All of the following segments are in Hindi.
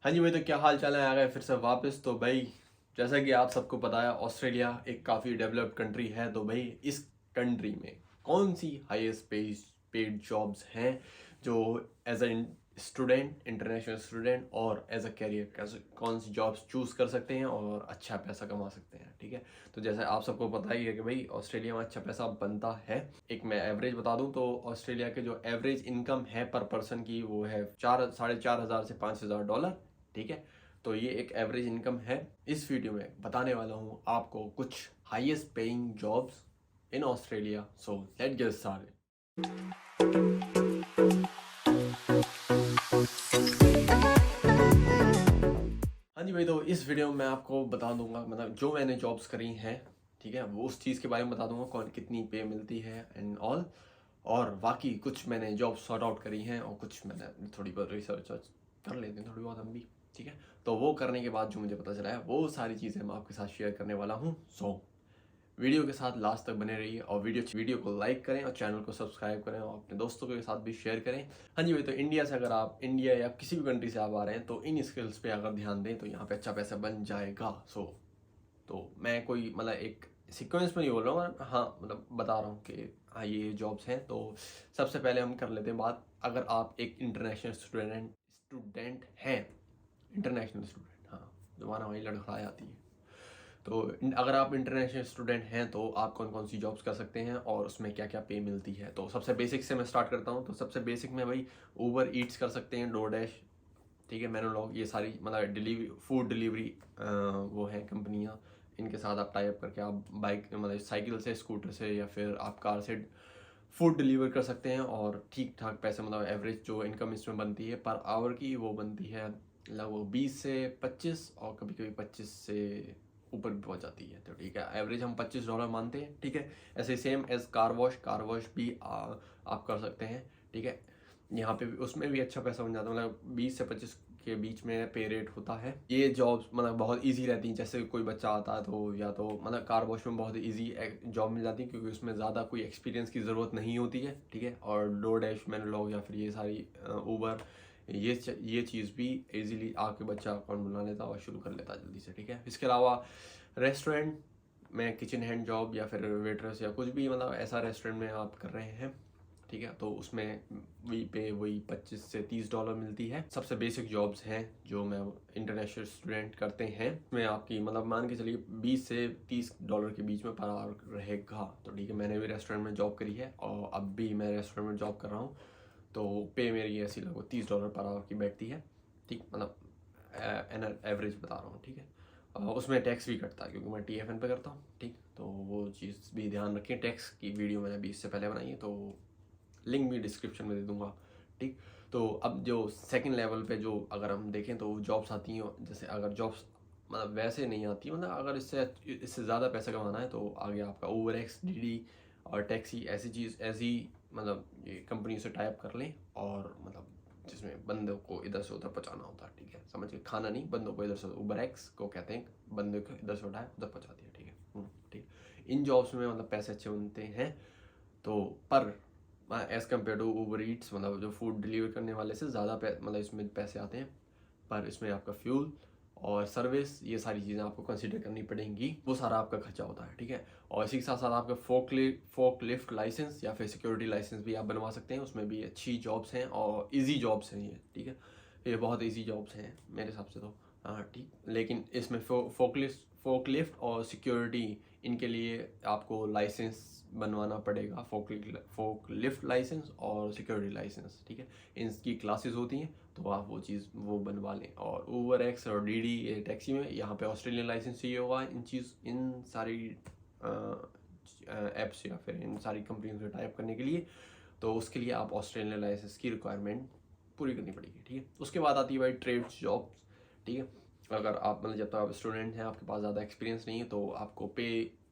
हाँ जी भाई, तो क्या हाल चाल है। आ गए फिर से वापस। तो भाई, जैसा कि आप सबको पता है, ऑस्ट्रेलिया एक काफ़ी डेवलप्ड कंट्री है। तो भाई, इस कंट्री में कौन सी हाईएस्ट पेड जॉब्स हैं जो as a student, international student और एज अ कैरियर कैसे कौन सी जॉब्स चूज़ कर सकते हैं और अच्छा पैसा कमा सकते हैं। ठीक है, तो जैसे आप सबको पता ही है कि भाई ऑस्ट्रेलिया में अच्छा पैसा बनता है। एक मैं एवरेज बता दूं तो ऑस्ट्रेलिया के जो एवरेज इनकम है पर पर्सन की, वो है 4,500 से $5,000। ठीक है, तो ये एक एवरेज इनकम है। इस वीडियो में बताने वाला हूँ आपको कुछ highest paying jobs in Australia. So let's get started. हाँ जी भाई, तो इस वीडियो में मैं आपको बता दूंगा, मतलब जो मैंने जॉब्स करी हैं, ठीक है, वो उस चीज़ के बारे में बता दूंगा, कौन कितनी पे मिलती है एंड ऑल। और बाकी कुछ मैंने जॉब सॉर्ट आउट करी हैं और कुछ मैंने थोड़ी बहुत रिसर्च कर लेते हैं, थोड़ी बहुत हम भी। ठीक है, तो वो करने के बाद जो मुझे पता चला है वो सारी चीज़ें मैं आपके साथ शेयर करने वाला हूँ। सो वीडियो के साथ लास्ट तक बने रहिए और वीडियो को लाइक करें और चैनल को सब्सक्राइब करें और अपने दोस्तों के साथ भी शेयर करें। हाँ जी भाई, तो इंडिया से, अगर आप इंडिया या किसी भी कंट्री से आप आ रहे हैं तो इन स्किल्स पे अगर ध्यान दें तो यहाँ पे अच्छा पैसा बन जाएगा। तो मैं कोई मतलब एक सीक्वेंस में नहीं बोल रहा हूँ, हाँ मतलब बता रहा हूँ कि हाँ ये जॉब्स हैं। तो सबसे पहले हम कर लेते हैं बात, अगर आप एक इंटरनेशनल स्टूडेंट हैं। इंटरनेशनल स्टूडेंट, हाँ, दोबारा वही लड़खड़ा आती है। तो अगर आप इंटरनेशनल स्टूडेंट हैं तो आप कौन कौन सी जॉब्स कर सकते हैं और उसमें क्या क्या पे मिलती है। तो सबसे बेसिक से मैं स्टार्ट करता हूँ। तो सबसे बेसिक में भाई ऊबर ईट्स कर सकते हैं, डोरडैश, ठीक है, मैनोलॉग, ये सारी मतलब डिलीवरी, फूड डिलीवरी वो है कंपनियाँ। इनके साथ आप टाई अप करके आप बाइक, मतलब साइकिल से, स्कूटर से या फिर आप कार से फूड डिलीवर कर सकते हैं और ठीक ठाक पैसे, मतलब एवरेज जो इनकम इसमें बनती है पर आवर की, वो बनती है लगभग 20 से 25 और कभी कभी 25 से ऊपर भी पहुंच जाती है। तो ठीक है, एवरेज हम $25 मानते हैं। ठीक है, ऐसे सेम एज कार वॉश भी आप कर सकते हैं। ठीक है, यहाँ पे भी, उसमें भी अच्छा पैसा बन जाता है, मतलब 20 से 25 के बीच में पे रेट होता है। ये जॉब्स मतलब बहुत इजी रहती हैं। जैसे कोई बच्चा आता है तो या तो मतलब कार वॉश में बहुत इजी जॉब मिल जाती है क्योंकि उसमें ज़्यादा कोई एक्सपीरियंस की ज़रूरत नहीं होती है। ठीक है, और डोरडैश, मैनोलॉग या फिर ये सारी ऊबर, ये चीज़ भी इजीली आके बच्चा अकाउंट बना लेता और शुरू कर लेता जल्दी से। ठीक है, इसके अलावा रेस्टोरेंट में किचन हैंड जॉब या फिर वेटर्स या कुछ भी, मतलब ऐसा रेस्टोरेंट में आप कर रहे हैं, ठीक है, तो उसमें वही $25 से $30 मिलती है। सबसे बेसिक जॉब्स हैं जो मैं इंटरनेशनल स्टूडेंट करते हैं, उसमें आपकी मतलब मान के चलिए $20 से $30 के बीच में पर आवर रहेगा। तो ठीक है, मैंने भी रेस्टोरेंट में जॉब करी है और अब भी मैं रेस्टोरेंट में जॉब कर रहा हूँ। तो पे मेरी ऐसी लगभग $30 पर आवर की बैठती है। ठीक, मतलब एवरेज बता रहा हूँ। ठीक है, उसमें टैक्स भी कटता है क्योंकि मैं TFN पे करता हूँ। ठीक, तो वो चीज़ भी ध्यान रखें। टैक्स की वीडियो मैंने अभी इससे पहले बनाई है, तो लिंक भी डिस्क्रिप्शन में दे दूंगा। ठीक, तो अब जो सेकंड लेवल पे जो अगर हम देखें तो जॉब्स आती हैं, जैसे अगर जॉब्स मतलब वैसे नहीं आती, मतलब अगर इससे ज़्यादा पैसा कमाना है तो आगे आपका ओवर एक्स, DD और टैक्सी, ऐसी मतलब ये कंपनी से टाइप कर लें और मतलब जिसमें बंदों को इधर से उधर पहुँचाना होता है। ठीक है, समझ के, खाना नहीं, बंदों को इधर से, उबर एक्स को कहते हैं, बंदे को इधर से उठाए उधर पहुँचा दिया। ठीक है, ठीक, इन जॉब्स में मतलब पैसे अच्छे बनते हैं। तो पर as compare to Uber Eats, मतलब जो फूड डिलीवर करने वाले से ज़्यादा मतलब इसमें पैसे आते हैं। पर इसमें आपका फ्यूल और सर्विस, ये सारी चीज़ें आपको कंसिडर करनी पड़ेंगी, वो सारा आपका खर्चा होता है। ठीक है, और इसी के साथ साथ आपका फोक लिफ्ट लाइसेंस या फिर सिक्योरिटी लाइसेंस भी आप बनवा सकते हैं। उसमें भी अच्छी जॉब्स हैं और इजी जॉब्स हैं ये। ठीक है, ये बहुत इजी जॉब्स हैं मेरे हिसाब से तो। हाँ ठीक, लेकिन इसमें फोक लिफ्ट और सिक्योरिटी, इनके लिए आपको लाइसेंस बनवाना पड़ेगा, फोक लिफ्ट लाइसेंस और सिक्योरिटी लाइसेंस। ठीक है, इनकी क्लासेस होती हैं, तो आप वो चीज़ वो बनवा लें। और ऊबर एक्स और DD टैक्सी में यहाँ पे ऑस्ट्रेलियन लाइसेंस चाहिए होगा। इन सारी ऐप्स या फिर इन सारी कंपनियों से टाइप करने के लिए, तो उसके लिए आप ऑस्ट्रेलियन लाइसेंस की रिक्वायरमेंट पूरी करनी पड़ेगी। ठीक है, उसके बाद आती है भाई ट्रेड्स जॉब्स। ठीक है, अगर आप मतलब जब तक आप स्टूडेंट हैं, आपके पास ज़्यादा एक्सपीरियंस नहीं है, तो आपको पे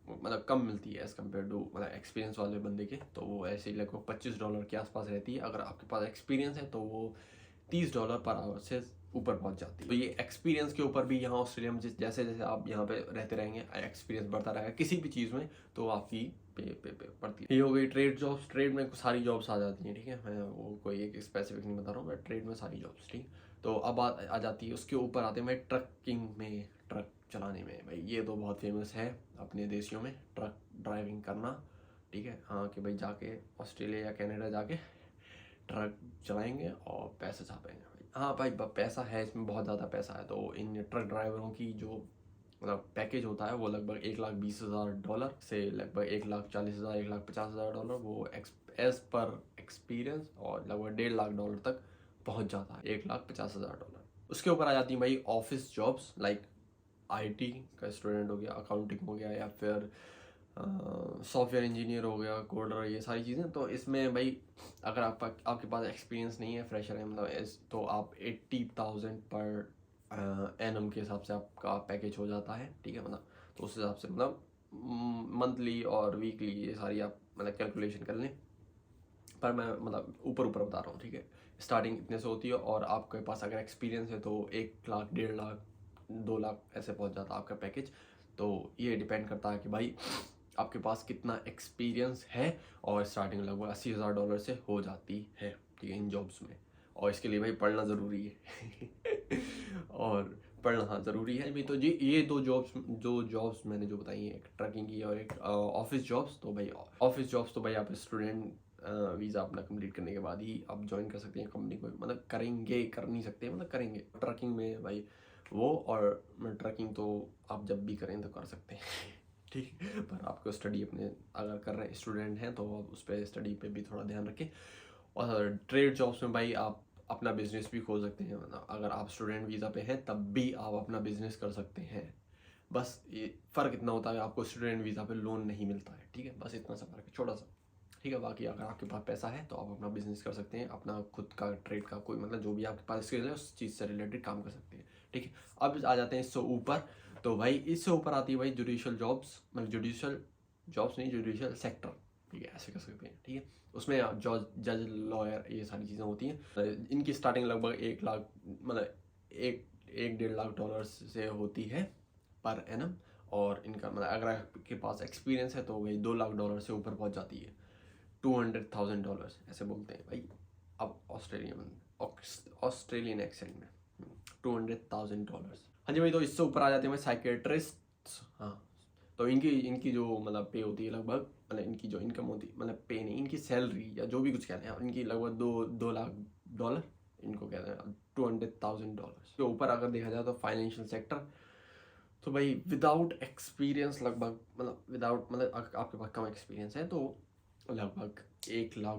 मतलब कम मिलती है एज़ कम्पेयर टू मतलब एक्सपीरियंस वाले बंदे के। तो वो ऐसे ही लगभग $25 के आसपास रहती है। अगर आपके पास एक्सपीरियंस है तो वो $30 पर आवर से ऊपर पहुंच जाती है। तो ये एक्सपीरियंस के ऊपर भी यहाँ ऑस्ट्रेलिया में जैसे जैसे आप यहाँ पे रहते रहेंगे, एक्सपीरियंस बढ़ता रहेगा किसी भी चीज़ में, तो आपकी पे पड़ती है। ये हो गई ट्रेड जॉब्स। ट्रेड में सारी जॉब्स आ जाती हैं। ठीक है, मैं वो कोई एक स्पेसिफिक नहीं बता रहा हूँ, बट ट्रेड में सारी जॉब्स। ठीक, तो अब आ जाती है, उसके ऊपर आते हैं भाई ट्रकिंग में, ट्रक चलाने में। भाई ये तो बहुत फेमस है अपने देशियों में, ट्रक ड्राइविंग करना, ठीक है। हाँ कि भाई जाके ऑस्ट्रेलिया या कनाडा जाके ट्रक चलाएंगे और पैसे छापेंगे भाई। हाँ भाई पैसा है इसमें, बहुत ज़्यादा पैसा है। तो इन ट्रक ड्राइवरों की जो मतलब पैकेज होता है वो लगभग $1,20,000 से लगभग $1,40,000 $1,50,000 वो एज पर एक्सपीरियंस, और लगभग $1.5 लाख तक पहुंच जाता है, $1,50,000। उसके ऊपर आ जाती है भाई ऑफिस जॉब्स, लाइक आईटी का स्टूडेंट हो गया, अकाउंटिंग हो गया, या फिर सॉफ्टवेयर इंजीनियर हो गया, कोडर, ये सारी चीज़ें। तो इसमें भाई अगर आपके पास एक्सपीरियंस नहीं है, फ्रेशर है मतलब तो आप 80,000 पर एनम के हिसाब से आपका पैकेज हो जाता है, ठीक है। मतलब तो उस हिसाब से मतलब मंथली और वीकली ये सारी आप मतलब कैलकुलेशन कर लें, पर मैं मतलब ऊपर ऊपर बता रहा हूँ, ठीक है। स्टार्टिंग इतने से होती है, और आपके पास अगर एक्सपीरियंस है तो 1 लाख, 1.5 लाख, 2 लाख ऐसे पहुँच जाता है आपका पैकेज। तो ये डिपेंड करता है कि भाई आपके पास कितना एक्सपीरियंस है, और स्टार्टिंग लगभग $80,000 से हो जाती है, ठीक है, इन जॉब्स में। और इसके लिए भाई पढ़ना ज़रूरी है और पढ़ना हाँ ज़रूरी है भाई। तो जी ये दो जॉब्स मैंने जो बताई हैं, एक ट्रकिंग की और एक ऑफिस जॉब्स। तो भाई ऑफिस जॉब्स तो भाई आप स्टूडेंट वीज़ा अपना कंप्लीट करने के बाद ही आप ज्वाइन कर सकते हैं कंपनी को, मतलब करेंगे, कर नहीं सकते मतलब करेंगे। ट्रकिंग में भाई वो, और ट्रकिंग तो आप जब भी करें तो कर सकते हैं ठीक है। पर आपको स्टडी अपने अगर कर रहे हैं, स्टूडेंट हैं, तो आप उस पर स्टडी पे भी थोड़ा ध्यान रखें। और ट्रेड जॉब्स में भाई आप अपना बिजनेस भी खोल सकते हैं, मतलब अगर आप स्टूडेंट वीज़ा पे हैं तब भी आप अपना बिजनेस कर सकते हैं। बस ये फ़र्क इतना होता है, आपको स्टूडेंट वीज़ा पे लोन नहीं मिलता है, ठीक है, बस इतना सा फ़र्क है, छोटा सा, ठीक है। बाकी अगर आपके पास पैसा है तो आप अपना बिजनेस कर सकते हैं, अपना खुद का ट्रेड का कोई मतलब जो भी आपके पास स्किल है उस चीज़ से रिलेटेड काम कर सकते हैं, ठीक है। अब आ जाते हैं इससे ऊपर। तो भाई इससे ऊपर आती है भाई जुडिशियल जॉब्स, मतलब जुडिशियल जॉब्स नहीं, जुडिशियल सेक्टर, ठीक है, ऐसे कर सकते हैं, ठीक है। उसमें जज, लॉयर, ये सारी चीज़ें होती हैं। इनकी स्टार्टिंग लगभग 1 लाख, मतलब 1-1.5 लाख से होती है पर एनम। और इनका मतलब अगर आपके पास एक्सपीरियंस है तो वही $2 लाख से ऊपर पहुंच जाती है, $200,000 ऐसे बोलते हैं भाई। अब ऑस्ट्रेलियन एक्सेंट में $200,000। हाँ जी भाई, तो इससे ऊपर आ जाते हैं साइकेट्रिस्ट। हाँ, तो इनकी इनकी जो मतलब पे होती है लगभग, मतलब इनकी जो इनकम होती है, मतलब पे नहीं, इनकी सैलरी या जो भी कुछ कहते हैं, इनकी लगभग $2 लाख इनको कहते हैं, $200,000 के ऊपर। अगर देखा जाए तो फाइनेंशियल सेक्टर, तो भाई विदाउट एक्सपीरियंस लगभग, मतलब विदाउट मतलब आपके पास कम एक्सपीरियंस है तो लगभग $1 लाख,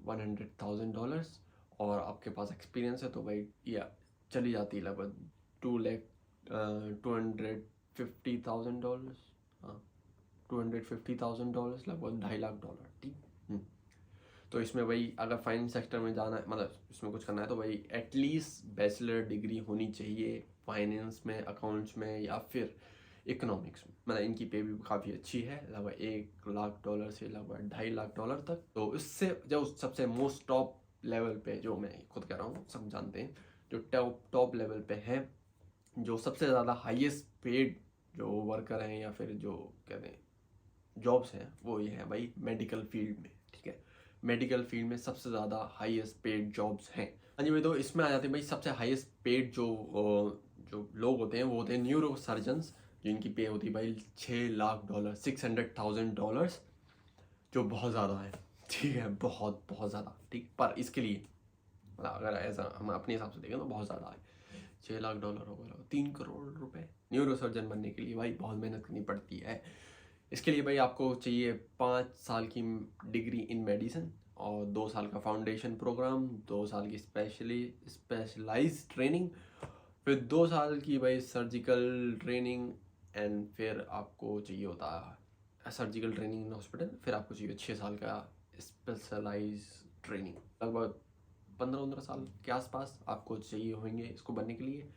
$100,000। और आपके पास एक्सपीरियंस है तो भाई या चली जाती है लगभग $250,000, हाँ, $250,000, लगभग $2.5 लाख, ठीक। तो इसमें भाई अगर फाइनेंस सेक्टर में जाना है, मतलब इसमें कुछ करना है, तो भाई एटलीस्ट बैचलर डिग्री होनी चाहिए फाइनेंस में, अकाउंट्स में, या फिर इकोनॉमिक्स में। मतलब इनकी पे भी काफ़ी अच्छी है, लगभग $1 लाख से लगभग $2.5 लाख तक। तो इससे जो सबसे मोस्ट टॉप लेवल पे, जो मैं खुद कह रहा हूँ सब जानते हैं, जो टॉप लेवल पे है, जो सबसे ज़्यादा हाईएस्ट पेड जो वर्कर हैं या फिर जो कहते हैं जॉब्स हैं, वो ये है भाई मेडिकल फील्ड में, ठीक है। मेडिकल फील्ड में सबसे ज़्यादा हाईएस्ट पेड जॉब्स हैं। हाँ जी भाई, तो इसमें आ जाते हैं भाई सबसे हाईएस्ट पेड जो लोग होते हैं वो होते हैं न्यूरो सर्जन्स, जिनकी पे होती है भाई $6 लाख, $600,000, जो बहुत ज़्यादा है, ठीक है, बहुत बहुत ज़्यादा, ठीक। पर इसके लिए मतलब अगर ऐसा हम अपने हिसाब से देखें तो बहुत ज़्यादा है। $6 लाख हो गया, ₹3 करोड़ न्यूरो सर्जन बनने के लिए भाई बहुत मेहनत करनी पड़ती है। इसके लिए भाई आपको चाहिए 5 साल की डिग्री इन मेडिसिन, और 2 साल का फाउंडेशन प्रोग्राम, 2 साल की स्पेशलाइज ट्रेनिंग, फिर 2 साल की भाई सर्जिकल ट्रेनिंग, एंड फिर आपको चाहिए होता है सर्जिकल ट्रेनिंग इन हॉस्पिटल, फिर आपको चाहिए 6 साल का स्पेशलाइज ट्रेनिंग। लगभग 15-15 साल के आसपास आपको चाहिए होंगे इसको बनने के लिए।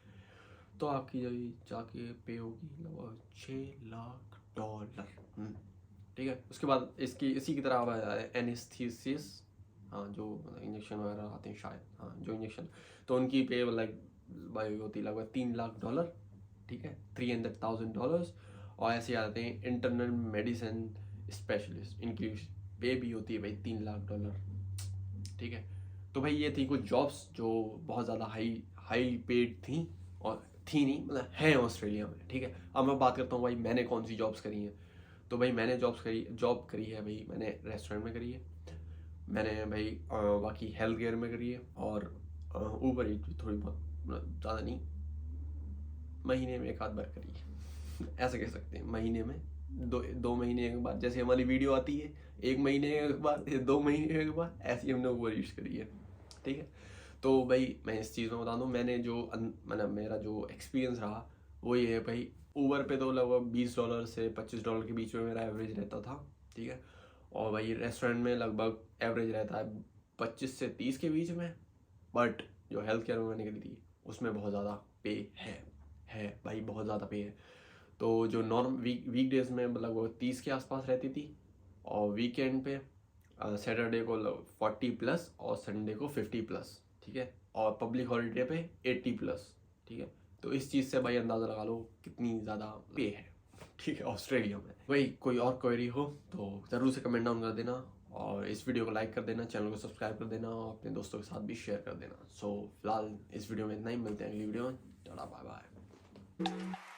तो आपकी जाके पे होगी लगभग $6 लाख, ठीक है। उसके बाद इसी की तरह अब एनेस्थीसिस, हाँ, जो इंजेक्शन वगैरह आते हैं शायद, हाँ, जो इंजेक्शन, तो उनकी पे भाई होती है लगभग $3 लाख, ठीक है, $300,000। और ऐसे आते हैं इंटरनल मेडिसिन स्पेशलिस्ट, इनकी पे भी होती है भाई $3 लाख, ठीक है। तो भाई ये थी कुछ जॉब्स जो बहुत ज़्यादा हाई पेड थी, और थी नहीं मतलब हैं ऑस्ट्रेलिया में, ठीक है। अब मैं बात करता हूँ भाई मैंने कौन सी जॉब्स करी हैं। तो भाई मैंने जॉब करी है भाई, मैंने रेस्टोरेंट में करी है, मैंने भाई बाकी हेल्थ केयर में करी है, और ऊबर ईट भी थोड़ी बहुत, मतलब ज़्यादा नहीं, महीने में एक आध बार करी है ऐसे कह सकते हैं। महीने में दो महीने के बाद, जैसे हमारी वीडियो आती है 1 महीने के बाद या 2 महीने के बाद, ऐसी हमने ऊबर ईट्स करी है, ठीक है। तो भाई मैं इस चीज़ में बता दूँ, मैंने जो मतलब मेरा जो एक्सपीरियंस रहा वो ये है भाई, ऊबर पे तो लगभग $20 से $25 के बीच में मेरा एवरेज रहता था, ठीक है। और भाई रेस्टोरेंट में लगभग एवरेज रहता है 25 से 30 के बीच में। बट जो हेल्थ केयर में मैंने करी थी उसमें बहुत ज़्यादा पे है भाई, बहुत ज़्यादा पे है। तो जो नॉर्म वीक डेज में मतलब वो 30 के आसपास रहती थी, और वीकेंड पे सैटरडे को 40+ और संडे को 50+, ठीक है। और पब्लिक हॉलीडे पे 80+, ठीक है। तो इस चीज़ से भाई अंदाज़ा लगा लो कितनी ज़्यादा पे है, ठीक है, ऑस्ट्रेलिया में। भाई कोई और क्वेरी हो तो ज़रूर से कमेंट डाउन कर देना, और इस वीडियो को लाइक कर देना, चैनल को सब्सक्राइब कर देना, और अपने दोस्तों के साथ भी शेयर कर देना। सो फिलहाल इस वीडियो में इतना ही, मिलते हैं अगली वीडियो में। Tata bye bye.